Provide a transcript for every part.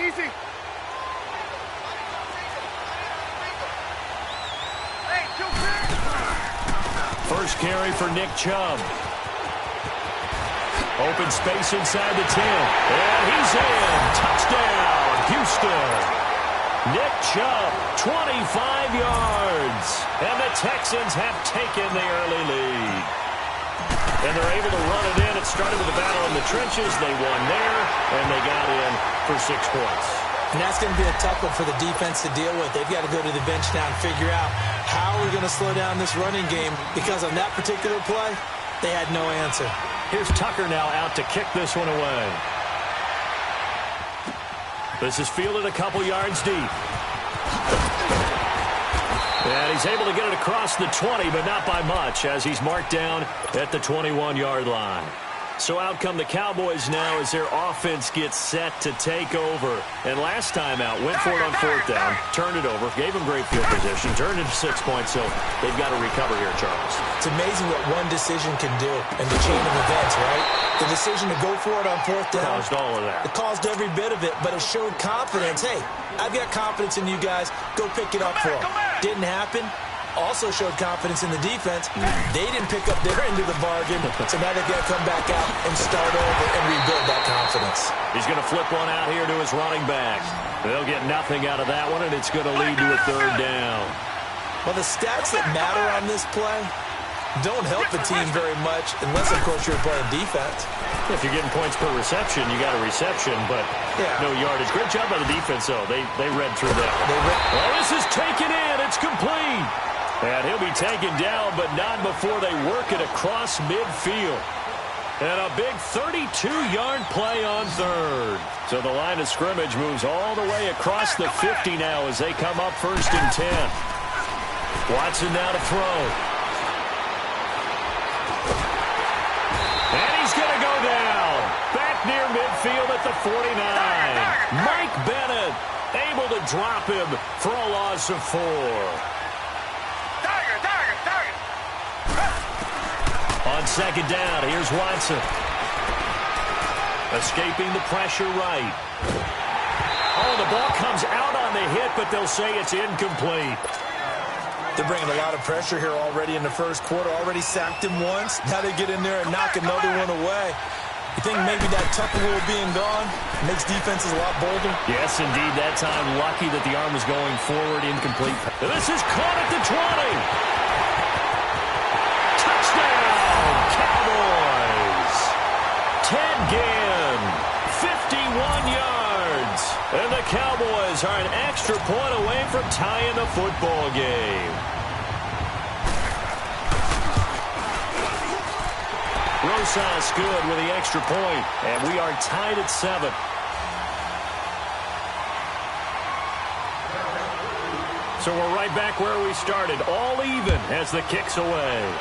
easy. First carry for Nick Chubb. Open space inside the 10. And he's in. Touchdown, Houston. Nick Chubb, 25 yards. And the Texans have taken the early lead. And they're able to run it in. It started with a battle in the trenches. They won there, and they got in for 6 points. And that's going to be a tough one for the defense to deal with. They've got to go to the bench now and figure out how we're going to slow down this running game, because on that particular play, they had no answer. Here's Tucker now out to kick this one away. This is fielded a couple yards deep. And he's able to get it across the 20, but not by much, as he's marked down at the 21-yard line. So out come the Cowboys now as their offense gets set to take over. And last time out, went for it on 4th down, turned it over, gave them great field position, turned it to 6 points, so they've got to recover here, Charles. It's amazing what one decision can do in the chain of events, right? The decision to go for it on 4th down. Caused all of that. It caused every bit of it, but it showed confidence. Hey, I've got confidence in you guys. Go pick it up for them. Didn't happen. Also showed confidence in the defense. They didn't pick up their end of the bargain, so now they've got to come back out and start over and rebuild that confidence. He's going to flip one out here to his running back. They'll get nothing out of that one, and it's going to lead to a 3rd down. Well, the stats that matter on this play don't help the team very much, unless, of course, you're playing defense. If you're getting points per reception, you got a reception, but no yardage. Great job by the defense, though. They read through that. Well, this is taken in. It's complete. And he'll be taken down, but not before they work it across midfield. And a big 32-yard play on 3rd. So the line of scrimmage moves all the way across the 50 now as they come up 1st and 10. Watson now to throw. And he's going to go down. Back near midfield at the 49. Mike Bennett able to drop him for a loss of 4. On 2nd down, here's Watson. Escaping the pressure right. Oh, the ball comes out on the hit, but they'll say it's incomplete. They're bringing a lot of pressure here already in the 1st quarter. Already sacked him once. Now they get in there and knock another one away. You think maybe that Tucker rule being gone makes defenses a lot bolder? Yes, indeed. That time, lucky that the arm was going forward, incomplete. This is caught at the 20. Cowboys. Ted Ginn, 51 yards. And the Cowboys are an extra point away from tying the football game. Rosas good with the extra point, and we are tied at 7. So we're right back where we started, all even as the kick's away.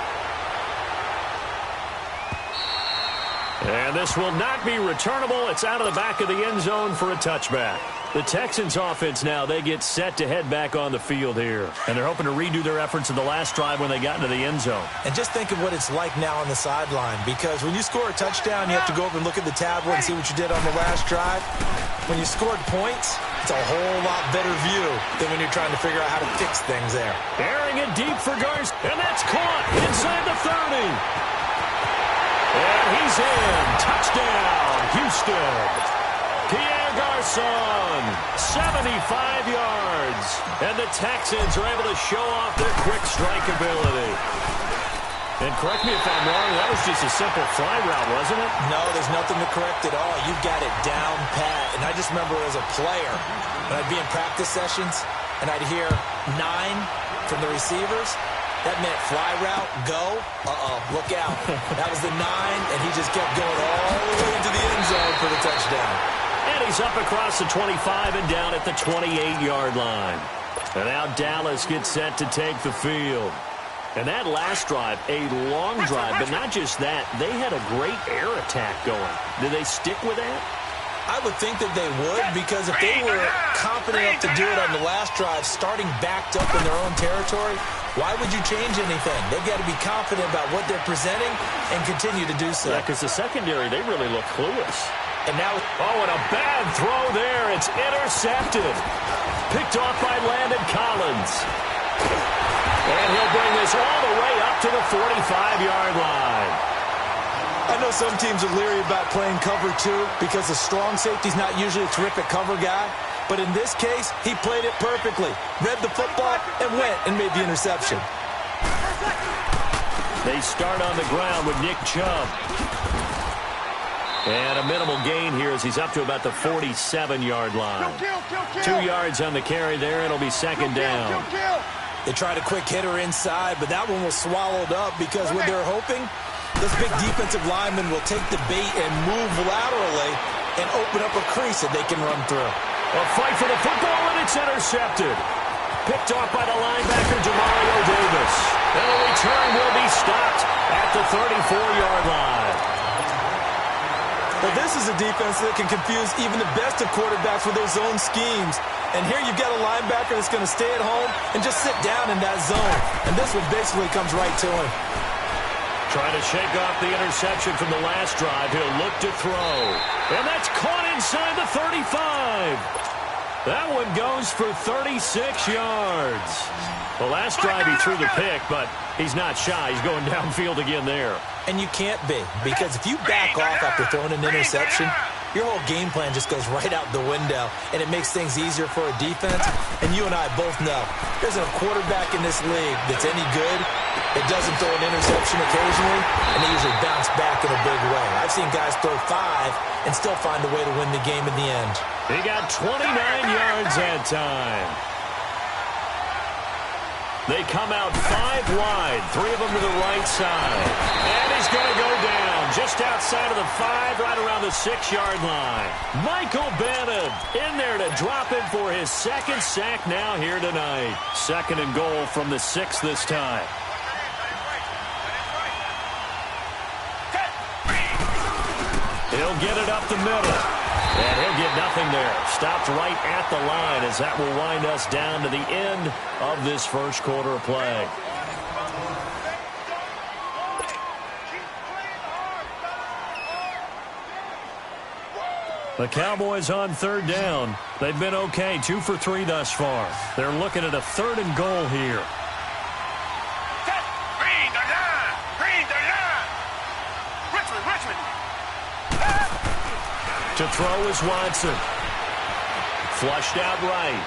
And this will not be returnable. It's out of the back of the end zone for a touchback. The Texans offense now, they get set to head back on the field here. And they're hoping to redo their efforts in the last drive when they got into the end zone. And just think of what it's like now on the sideline, because when you score a touchdown, you have to go over and look at the tablet and see what you did on the last drive. When you scored points, it's a whole lot better view than when you're trying to figure out how to fix things there. Airing it deep for Garza, and that's caught inside the 30. And he's in. Touchdown, Houston. Pierre Garçon, 75 yards. And the Texans are able to show off their quick strike ability. And correct me if I'm wrong, that was just a simple fly route, wasn't it? No, there's nothing to correct at all. You've got it down pat. And I just remember as a player, when I'd be in practice sessions, and I'd hear 9 from the receivers. That meant fly route, go, look out. That was the 9, and he just kept going all the way into the end zone for the touchdown. And he's up across the 25 and down at the 28-yard line. And now Dallas gets set to take the field. And that last drive, a long drive, but not just that. They had a great air attack going. Did they stick with that? I would think that they would, because if they were confident enough to do it on the last drive, starting backed up in their own territory, why would you change anything? They've got to be confident about what they're presenting and continue to do so. Yeah, because the secondary, they really look clueless. And now, and a bad throw there. It's intercepted. Picked off by Landon Collins. And he'll bring this all the way up to the 45-yard line. I know some teams are leery about playing cover 2 because the strong safety's not usually a terrific cover guy. But in this case, he played it perfectly. Read the football and went and made the interception. They start on the ground with Nick Chubb. And a minimal gain here as he's up to about the 47-yard line. 2 yards on the carry there. It'll be second down. They tried a quick hitter inside, but that one was swallowed up because what they're hoping, this big defensive lineman will take the bait and move laterally and open up a crease that they can run through. A fight for the football, and it's intercepted. Picked off by the linebacker, Demario Davis. And the return will be stopped at the 34-yard line. Well, this is a defense that can confuse even the best of quarterbacks with their zone schemes. And here you've got a linebacker that's going to stay at home and just sit down in that zone. And this one basically comes right to him. Trying to shake off the interception from the last drive. He'll look to throw. And that's caught inside the 35. That one goes for 36 yards. The last drive he threw the pick, but he's not shy. He's going downfield again there. And you can't be, because if you back off after throwing an interception, your whole game plan just goes right out the window, and it makes things easier for a defense. And you and I both know there's a quarterback in this league that's any good that doesn't throw an interception occasionally, and they usually bounce back in a big way. I've seen guys throw 5 and still find a way to win the game in the end. He got 29 yards that time. They come out 5 wide, 3 of them to the right side. And he's going to go down just outside of the 5, right around the 6-yard line. Michael Bannon in there to drop him for his 2nd sack now here tonight. 2nd and goal from the 6 this time. He'll get it up the middle. And he'll get nothing there. Stopped right at the line as that will wind us down to the end of this first quarter of play. The Cowboys on 3rd down. They've been okay, 2 for 3 thus far. They're looking at a 3rd and goal here. To throw is Watson. Flushed out right.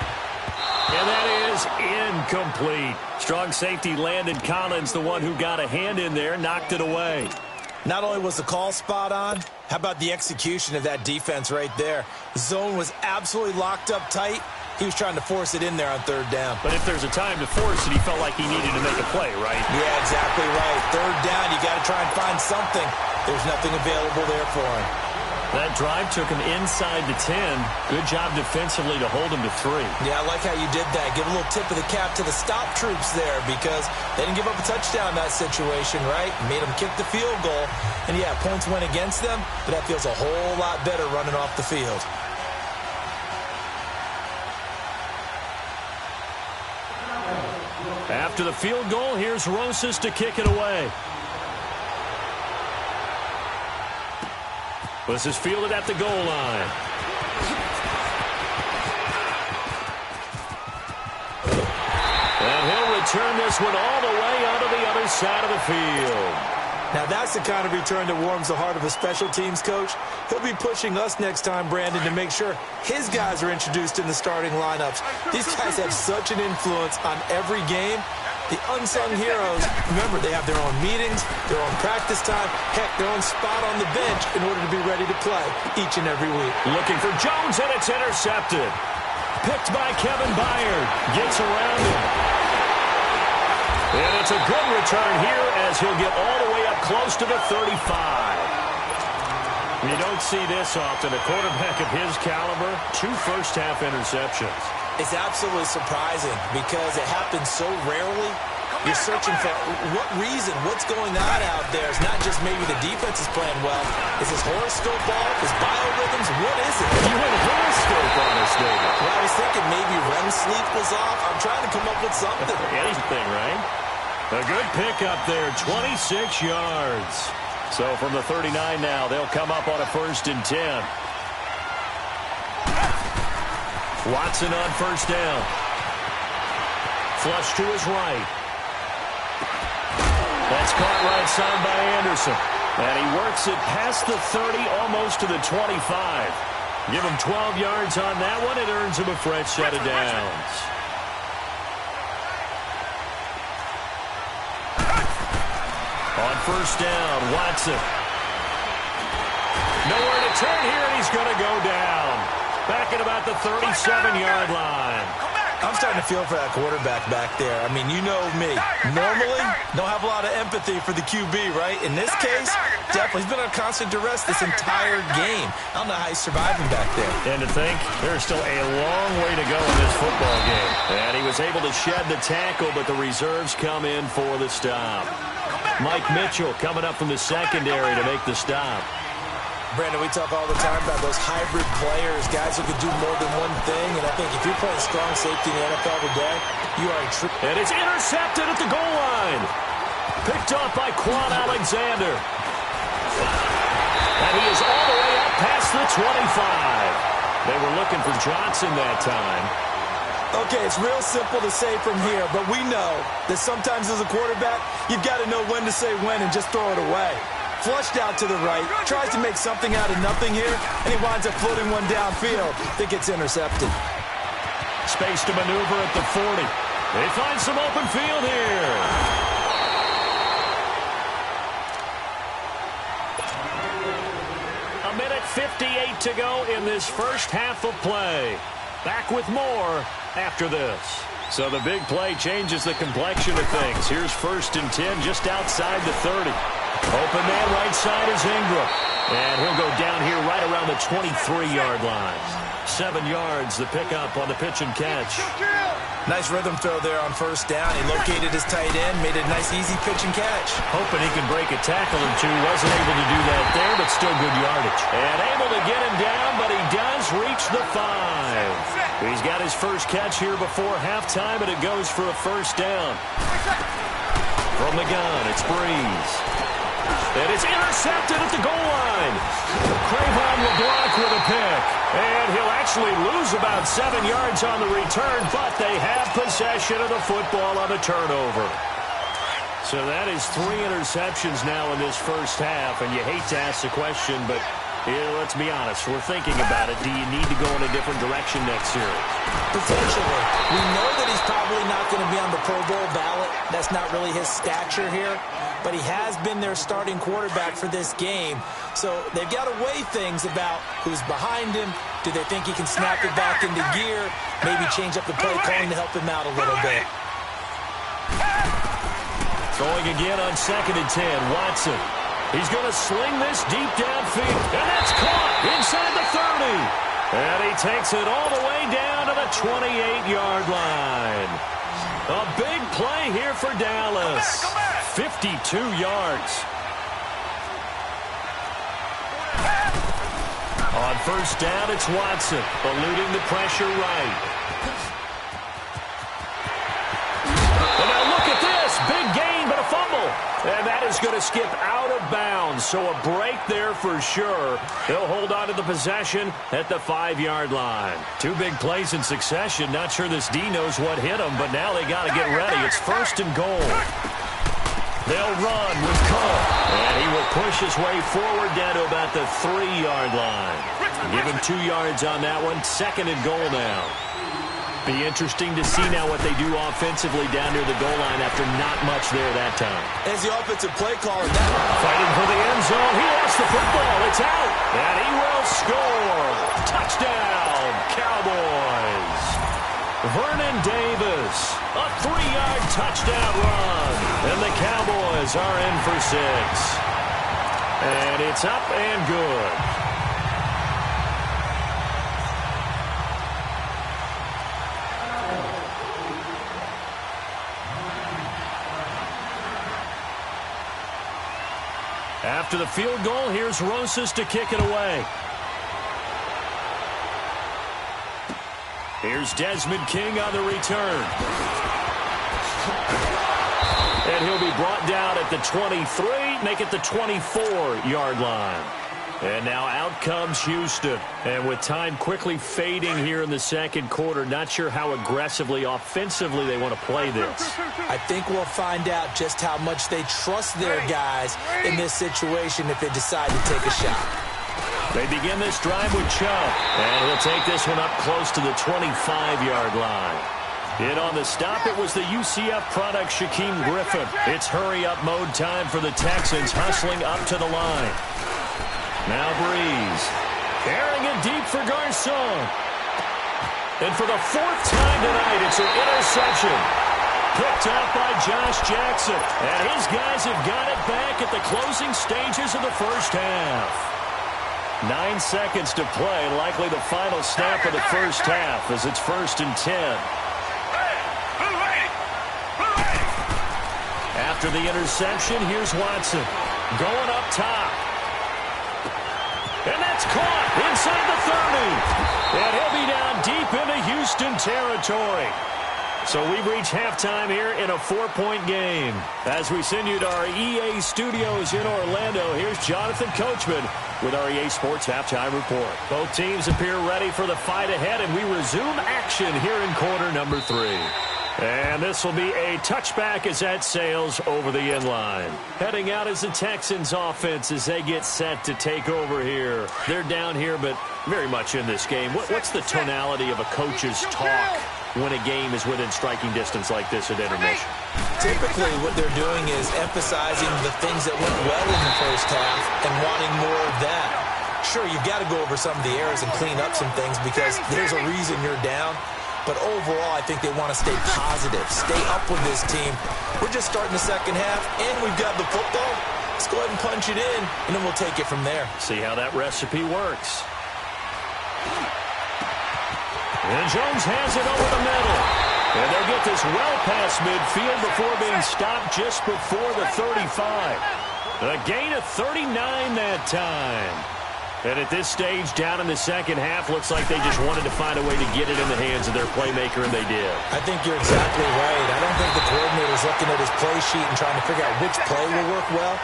And that is incomplete. Strong safety Landon Collins, the one who got a hand in there, knocked it away. Not only was the call spot on, how about the execution of that defense right there? The zone was absolutely locked up tight. He was trying to force it in there on 3rd down. But if there's a time to force it, he felt like he needed to make a play, right? Yeah, exactly right. 3rd down, you got to try and find something. There's nothing available there for him. That drive took him inside the 10. Good job defensively to hold him to 3. Yeah, I like how you did that. Give a little tip of the cap to the stop troops there because they didn't give up a touchdown in that situation, right? Made them kick the field goal. And, yeah, points went against them, but that feels a whole lot better running off the field. After the field goal, here's Rosas to kick it away. This is fielded at the goal line. And he'll return this one all the way onto the other side of the field. Now that's the kind of return that warms the heart of a special teams coach. He'll be pushing us next time, Brandon, to make sure his guys are introduced in the starting lineups. These guys have such an influence on every game. The unsung heroes, remember, they have their own meetings, their own practice time, heck, their own spot on the bench in order to be ready to play each and every week. Looking for Jones, and it's intercepted. Picked by Kevin Byard. Gets around him. And it's a good return here as he'll get all the way up close to the 35. You don't see this often. A quarterback of his caliber, 2 first-half interceptions. It's absolutely surprising because it happens so rarely. You're searching for what reason, what's going on out there. It's not just maybe the defense is playing well. Is his horoscope off? His biorhythms? What is it? You went horoscope on us, David. Well, I was thinking maybe REM sleep was off. I'm trying to come up with something. Anything, right? A good pick up there, 26 yards. So from the 39 now, they'll come up on a 1st and 10. Watson on first down. Flush to his right. That's caught right side by Anderson. And he works it past the 30, almost to the 25. Give him 12 yards on that one. It earns him a fresh set of downs. On first down, Watson. Nowhere to turn here, and he's going to go down. Back at about the 37-yard line. I'm starting to feel for that quarterback back there. I mean, you know me. Normally, don't have a lot of empathy for the QB, right? In this case, definitely. He's been on constant duress this entire game. I don't know how he's surviving back there. And to think, there's still a long way to go in this football game. And he was able to shed the tackle, but the reserves come in for the stop. Mike Mitchell coming up from the secondary to make the stop. Brandon, we talk all the time about those hybrid players, guys who can do more than one thing, and I think if you're playing strong safety in the NFL today, you are a true... And it's intercepted at the goal line. Picked off by Quan Alexander. And he is all the way up past the 25. They were looking for Johnson that time. Okay, it's real simple to say from here, but we know that sometimes as a quarterback, you've got to know when to say when and just throw it away. Flushed out to the right, tries to make something out of nothing here, and he winds up floating one downfield that gets intercepted. Space to maneuver at the 40. They find some open field here. A minute 58 to go in this first half of play. Back with more after this. So the big play changes the complexion of things. Here's 1st and 10 just outside the 30. Open man right side is Ingram. And he'll go down here right around the 23-yard line. 7 yards, the pickup on the pitch and catch. Nice rhythm throw there on first down. He located his tight end, made a nice easy pitch and catch. Hoping he can break a tackle or two. Wasn't able to do that there, but still good yardage. And able to get him down, but he does reach the 5. He's got his first catch here before halftime, and it goes for a first down. From the gun, it's Breeze. And it's intercepted at the goal line. Crayvon LeBlanc with a pick. And he'll actually lose about 7 yards on the return, but they have possession of the football on the turnover. So that is 3 interceptions now in this first half, and you hate to ask the question, but let's be honest, we're thinking about it. Do you need to go in a different direction next series? Potentially. We know that he's probably not going to be on the Pro Bowl ballot. That's not really his stature here. But he has been their starting quarterback for this game. So they've got to weigh things about who's behind him. Do they think he can snap it back into gear? Maybe change up the play calling to help him out a little bit. Throwing again on 2nd and 10. Watson. He's going to sling this deep downfield. And that's caught inside the 30. And he takes it all the way down to the 28-yard line. A big play here for Dallas. 52 yards. On first down, it's Watson, eluding the pressure right. And now look at this. Big gain, but a fumble. And that is going to skip out of bounds. So a break there for sure. They'll hold on to the possession at the 5-yard line. 2 big plays in succession. Not sure this D knows what hit them, but now they got to get ready. It's 1st and goal. They'll run with Cole. And he will push his way forward down to about the 3-yard line. Give him 2 yards on that one. 2nd and goal now. Be interesting to see now what they do offensively down near the goal line after not much there that time. As the offensive play caller, fighting for the end zone. He lost the football. It's out. And he will score. Touchdown, Cowboys. Vernon Davis, a 3-yard touchdown run. And the Cowboys are in for 6. And it's up and good. After the field goal, here's Rosas to kick it away. Here's Desmond King on the return. And he'll be brought down at the 23, make it the 24-yard line. And now out comes Houston. And with time quickly fading here in the second quarter, not sure how aggressively, offensively they want to play this. I think we'll find out just how much they trust their guys in this situation if they decide to take a shot. They begin this drive with Chubb. And he'll take this one up close to the 25-yard line. In on the stop, it was the UCF product, Shaquem Griffin. It's hurry-up mode time for the Texans, hustling up to the line. Now Breeze. Carrying it deep for Garcon. And for the fourth time tonight, it's an interception. Picked up by Josh Jackson. And his guys have got it back at the closing stages of the first half. 9 seconds to play, likely the final snap of the first half as it's 1st and 10. After the interception, here's Watson. Going up top. And that's caught inside the 30. And he'll be down deep into Houston territory. So we've reached halftime here in a 4-point game. As we send you to our EA studios in Orlando, here's Jonathan Coachman with our EA Sports Halftime Report. Both teams appear ready for the fight ahead, and we resume action here in quarter number 3. And this will be a touchback as that sails over the end line. Heading out is the Texans offense as they get set to take over here. They're down here, but very much in this game. What's the tonality of a coach's talk when a game is within striking distance like this at intermission? Typically, what they're doing is emphasizing the things that went well in the first half and wanting more of that. Sure, you've got to go over some of the errors and clean up some things because there's a reason you're down. But overall, I think they want to stay positive, stay up with this team. We're just starting the second half, and we've got the football. Let's go ahead and punch it in, and then we'll take it from there. See how that recipe works. And Jones has it over the middle. And they'll get this well past midfield before being stopped just before the 35. A gain of 39 that time. And at this stage, down in the second half, looks like they just wanted to find a way to get it in the hands of their playmaker, and they did. I think you're exactly right. I don't think the coordinator's looking at his play sheet and trying to figure out which play will work well.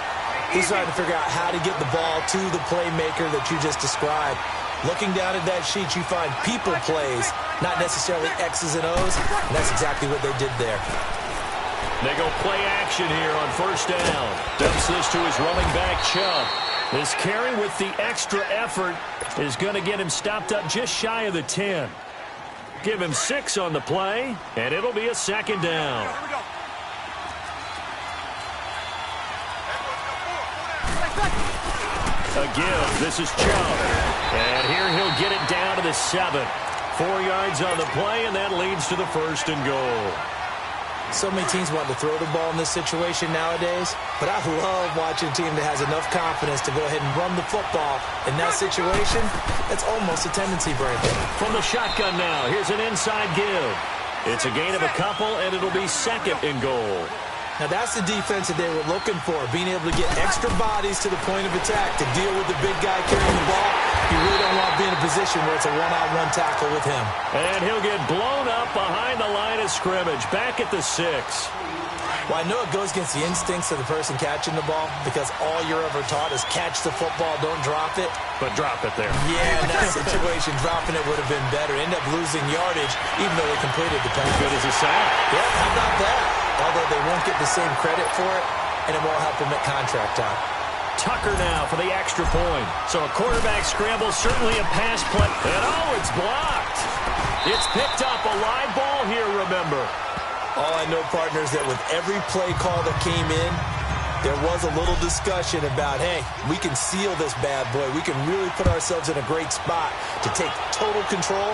He's trying to figure out how to get the ball to the playmaker that you just described. Looking down at that sheet, you find people plays, not necessarily X's and O's, and that's exactly what they did there. They go play action here on first down. Dumps this to his running back, Chubb. This carry with the extra effort is going to get him stopped up just shy of the 10. Give him 6 on the play, and it'll be a second down. A give. This is Chubb. And here he'll get it down to the 7. 4 yards on the play, and that leads to the 1st and goal. So many teams want to throw the ball in this situation nowadays, but I love watching a team that has enough confidence to go ahead and run the football. In that situation, that's almost a tendency breaker. From the shotgun now, here's an inside give. It's a gain of a couple, and it'll be 2nd and goal. Now that's the defense that they were looking for, being able to get extra bodies to the point of attack to deal with the big guy carrying the ball. You really don't want to be in a position where it's a one-on-one tackle with him. And he'll get blown up behind the line of scrimmage, back at the 6. Well, I know it goes against the instincts of the person catching the ball because all you're ever taught is catch the football, don't drop it. But drop it there. Yeah, in that situation, dropping it would have been better. End up losing yardage, even though they completed the pass. Good as a sack. Yeah, how about that? Although they won't get the same credit for it, and it won't help them at contract time. Tucker now for the extra point. So a quarterback scramble, certainly a pass play. And oh, it's blocked. It's picked up, a live ball here, remember. All I know, partners, that with every play call that came in, there was a little discussion about, hey, we can seal this bad boy. We can really put ourselves in a great spot to take total control,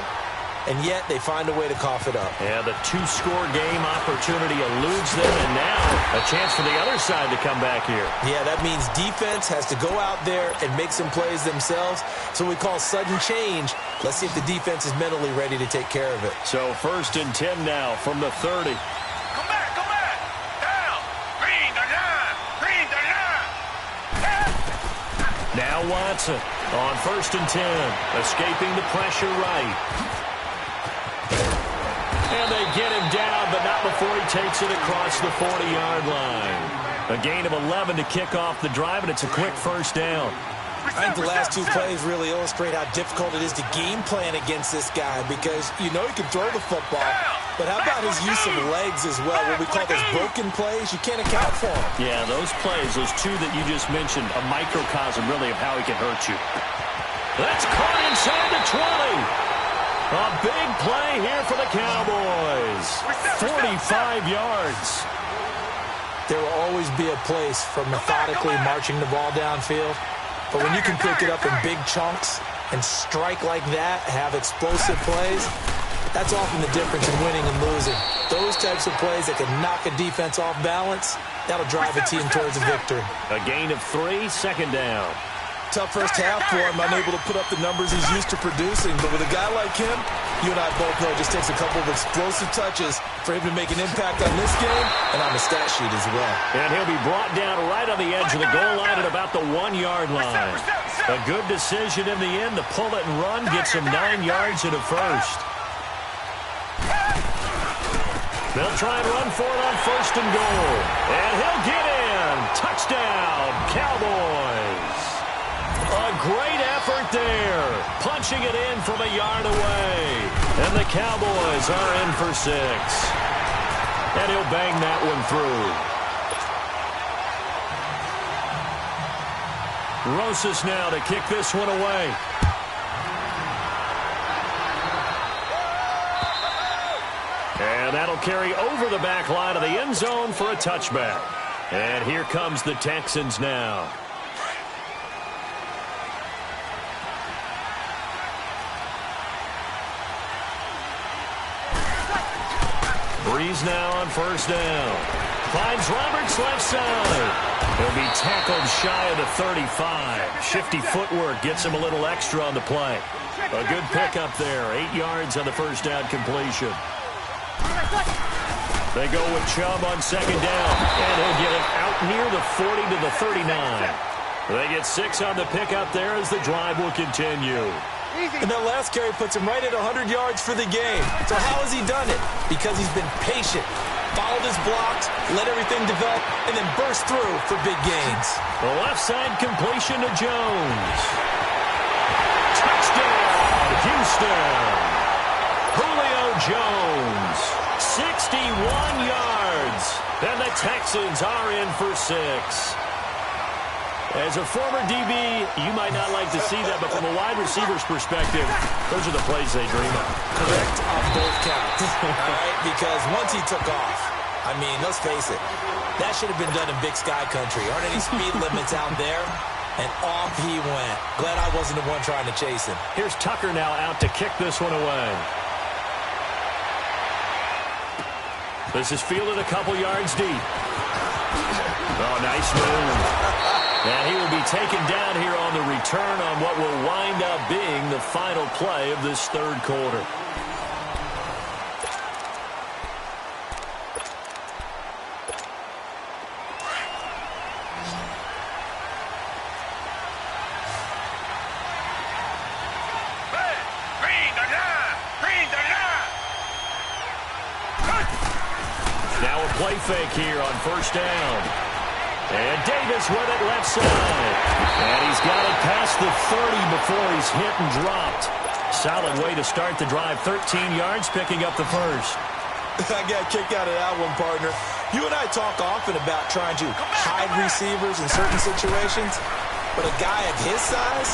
and yet they find a way to cough it up. Yeah, the 2-score game opportunity eludes them, and now a chance for the other side to come back here. Yeah, that means defense has to go out there and make some plays themselves. So we call sudden change. Let's see if the defense is mentally ready to take care of it. So 1st and 10 now from the 30. Come back, down. Green the line. Now Watson on 1st and 10, escaping the pressure right. And they get him down, but not before he takes it across the 40-yard line. A gain of 11 to kick off the drive, and it's a quick 1st down. I think the last two plays really illustrate how difficult it is to game plan against this guy because you know he can throw the football, but how about his use of legs as well? What we call those broken plays, you can't account for them. Yeah, those plays, those two that you just mentioned, a microcosm really of how he can hurt you. That's caught inside the 20. A big play here for the Cowboys. 45 yards. There will always be a place for methodically marching the ball downfield. But when you can pick it up in big chunks and strike like that, have explosive plays, that's often the difference in winning and losing. Those types of plays that can knock a defense off balance, that'll drive a team towards a victory. A gain of 3, second down. Tough first half for him, unable to put up the numbers he's used to producing. But with a guy like him, you and I both know it just takes a couple of explosive touches for him to make an impact on this game and on the stat sheet as well. And he'll be brought down right on the edge of the goal line at about the 1-yard line. A good decision in the end to pull it and run, gets him 9 yards and a first. They'll try and run for it on first and goal. And he'll get in. Touchdown, Cowboys. A great effort there. Punching it in from a yard away. And the Cowboys are in for 6. And he'll bang that one through. Rosas now to kick this one away. And that'll carry over the back line of the end zone for a touchback. And here comes the Texans now. Breeze now on first down. Finds Roberts left side. He'll be tackled shy of the 35. Shifty footwork gets him a little extra on the play. A good pickup there. 8 yards on the first down completion. They go with Chubb on second down. And he'll get it out near the 40 to the 39. They get 6 on the pickup there as the drive will continue. And that last carry puts him right at 100 yards for the game. So how has he done it? Because he's been patient, followed his blocks, let everything develop, and then burst through for big gains. The left side completion to Jones. Touchdown, Houston. Julio Jones, 61 yards. And the Texans are in for 6. As a former DB, you might not like to see that, but from a wide receiver's perspective, those are the plays they dream of. Correct on both counts, all right? Because once he took off, I mean, let's face it, that should have been done in Big Sky Country. Aren't any speed limits out there? And off he went. Glad I wasn't the one trying to chase him. Here's Tucker now out to kick this one away. This is fielded a couple yards deep. Oh, nice move. And he will be taken down here on the return on what will wind up being the final play of this third quarter. Now a play fake here on first down. And Davis with it left side. And he's got it past the 30 before he's hit and dropped. Solid way to start the drive. 13 yards, picking up the first. I got a kick out of that one, partner. You and I talk often about trying to hide receivers in certain situations. But a guy of his size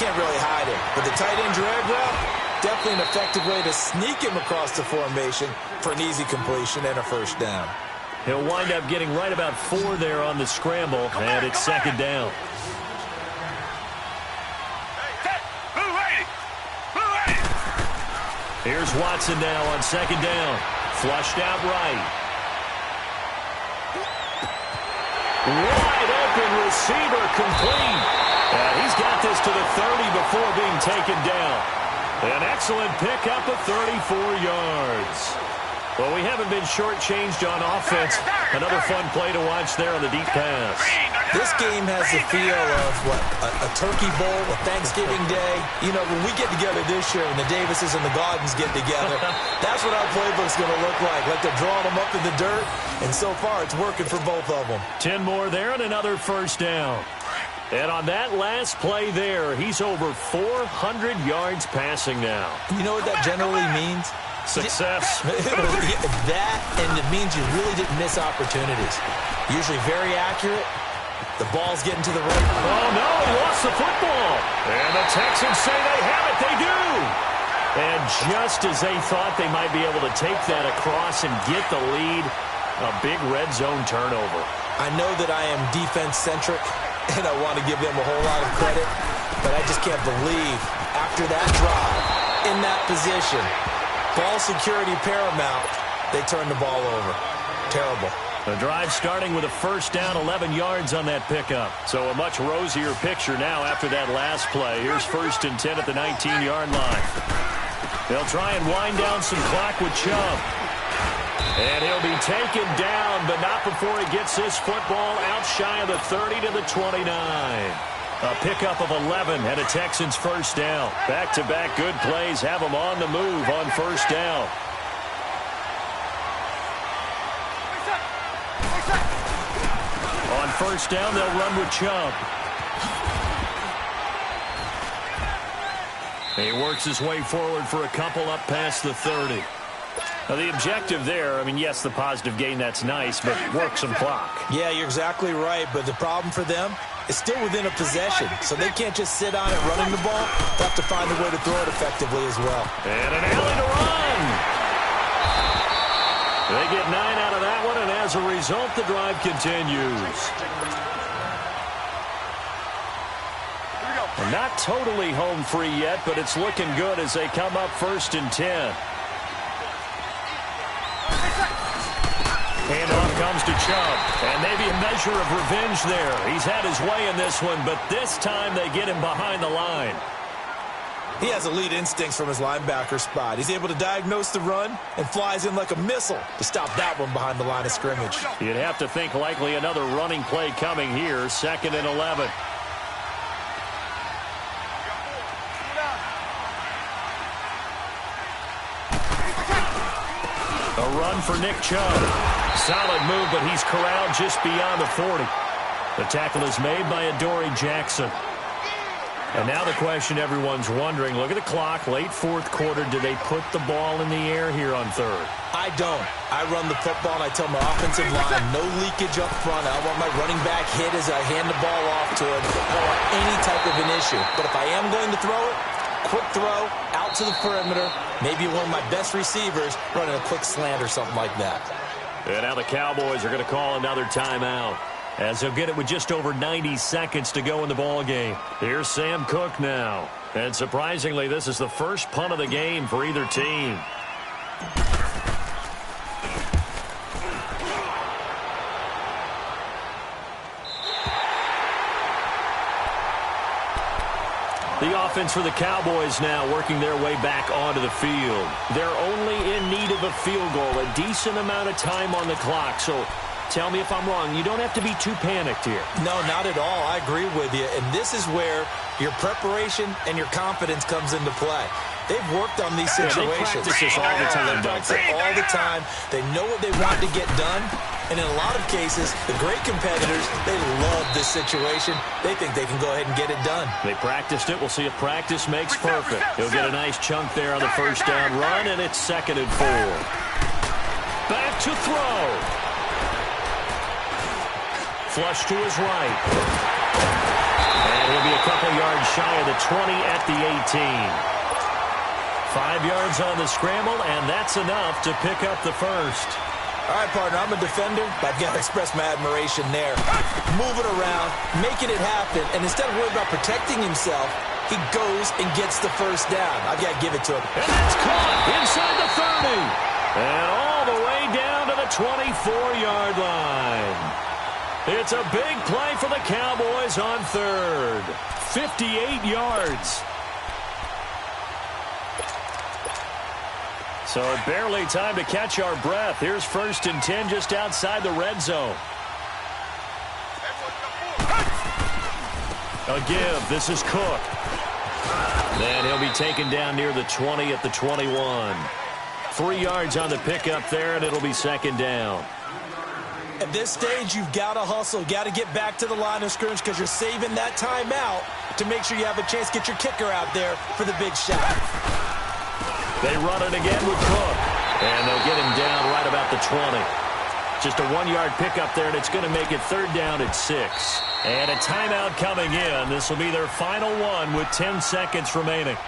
can't really hide him. With the tight end drag route, definitely an effective way to sneak him across the formation for an easy completion and a first down. He'll wind up getting right about 4 there on the scramble, and it's second down. Here's Watson now on second down. Flushed out right. Wide open receiver complete. And he's got this to the 30 before being taken down. An excellent pickup of 34 yards. Well, we haven't been shortchanged on offense. Another fun play to watch there on the deep pass. This game has the feel of, what, a turkey bowl, a Thanksgiving day. You know, when we get together this year and the Davises and the Gardens get together, that's what our playbook's going to look like. Like they're drawing them up in the dirt, and so far it's working for both of them. 10 more there and another first down. And on that last play there, he's over 400 yards passing now. You know what that generally means? Success. That, and it means you really didn't miss opportunities. Usually very accurate. The ball's getting to the right. Oh, no, he lost the football. And the Texans say they have it. They do. And just as they thought they might be able to take that across and get the lead, a big red zone turnover. I know that I am defense-centric, and I want to give them a whole lot of credit, but I just can't believe after that drive, in that position, ball security paramount, they turned the ball over. Terrible. The drive starting with a first down, 11 yards on that pickup. So a much rosier picture now after that last play. Here's 1st and 10 at the 19-yard line. They'll try and wind down some clock with Chubb. And he'll be taken down, but not before he gets this football out shy of the 30 to the 29. A pickup of 11 and a Texans first down. Back-to-back good plays have them on the move on first down. On first down, they'll run with Chubb. He works his way forward for a couple up past the 30. Now, the objective there, I mean, yes, the positive gain, that's nice, but work some clock. Yeah, you're exactly right, but the problem for them is still within a possession, so they can't just sit on it running the ball. They have to find a way to throw it effectively as well. And an alley to run. They get 9 out of that one, and as a result, the drive continues. And not totally home free yet, but it's looking good as they come up 1st and 10. Handoff comes to Chubb, and maybe a measure of revenge there. He's had his way in this one, but this time they get him behind the line. He has elite instincts from his linebacker spot. He's able to diagnose the run and flies in like a missile to stop that one behind the line of scrimmage. You'd have to think likely another running play coming here, 2nd and 11. A run for Nick Chubb. Solid move, but he's corralled just beyond the 40. The tackle is made by Adoree Jackson. And now the question everyone's wondering, look at the clock, late 4th quarter, do they put the ball in the air here on 3rd? I don't. I run the football, and I tell my offensive line, no leakage up front. I don't want my running back hit as I hand the ball off to him. I don't want any type of an issue. But if I am going to throw it, quick throw, out to the perimeter, maybe one of my best receivers running a quick slant or something like that. And now the Cowboys are going to call another timeout, as they'll get it with just over 90 seconds to go in the ball game. Here's Sam Cook now. And surprisingly, this is the first punt of the game for either team. The offense for the Cowboys now working their way back onto the field. They're only in need of a field goal, a decent amount of time on the clock. So tell me if I'm wrong. You don't have to be too panicked here. No, not at all. I agree with you. And this is where your preparation and your confidence comes into play. They've worked on these situations. They practice this all the time. They practice it all the time. They know what they want to get done. And in a lot of cases, the great competitors, they love this situation. They think they can go ahead and get it done. They practiced it. We'll see if practice makes perfect. He'll get a nice chunk there on the first down run, and it's 2nd and 4. Back to throw. Flush to his right. And he'll be a couple yards shy of the 20 at the 18. 5 yards on the scramble, and that's enough to pick up the first. All right, partner, I'm a defender, but I've got to express my admiration there. Moving around, making it happen, and instead of worrying about protecting himself, he goes and gets the first down. I've got to give it to him. And that's caught inside the 30. And all the way down to the 24-yard line. It's a big play for the Cowboys on 3rd. 58 yards. So barely time to catch our breath. Here's 1st and 10 just outside the red zone. A give. This is Cook. Then he'll be taken down near the 20 at the 21. 3 yards on the pickup there, and it'll be 2nd down. And At this stage, you've got to hustle. You've got to get back to the line of scrimmage because you're saving that timeout to make sure you have a chance to get your kicker out there for the big shot. They run it again with Cook. And they'll get him down right about the 20. Just a 1-yard pickup there, and it's going to make it 3rd down at 6. And a timeout coming in. This will be their final one with 10 seconds remaining.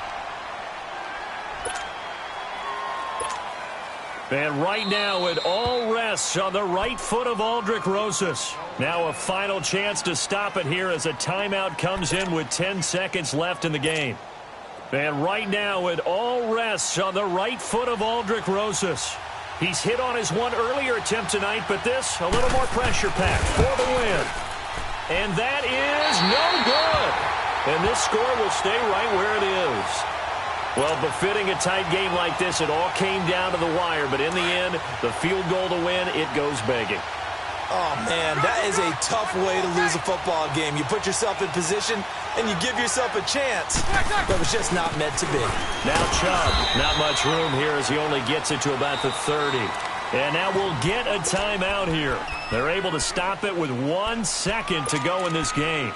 And right now, it all rests on the right foot of Aldrick Rosas. Now a final chance to stop it here as a timeout comes in with 10 seconds left in the game. And right now, it all rests on the right foot of Aldrick Rosas. He's hit on his one earlier attempt tonight, but this, a little more pressure-packed for the win. And that is no good. And this score will stay right where it is. Well, befitting a tight game like this, it all came down to the wire. But in the end, the field goal to win, it goes begging. Oh, man, that is a tough way to lose a football game. You put yourself in position, and you give yourself a chance. But it was just not meant to be. Now Chubb, not much room here as he only gets it to about the 30. And now we'll get a timeout here. They're able to stop it with 1 second to go in this game.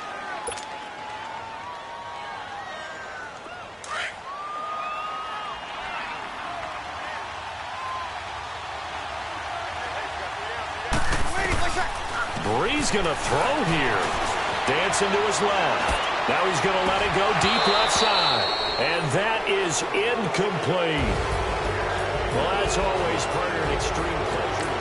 Bree's going to throw here. Dancing to his left. Now he's going to let it go deep left side. And that is incomplete. Well, as always, Carter, an extreme pleasure.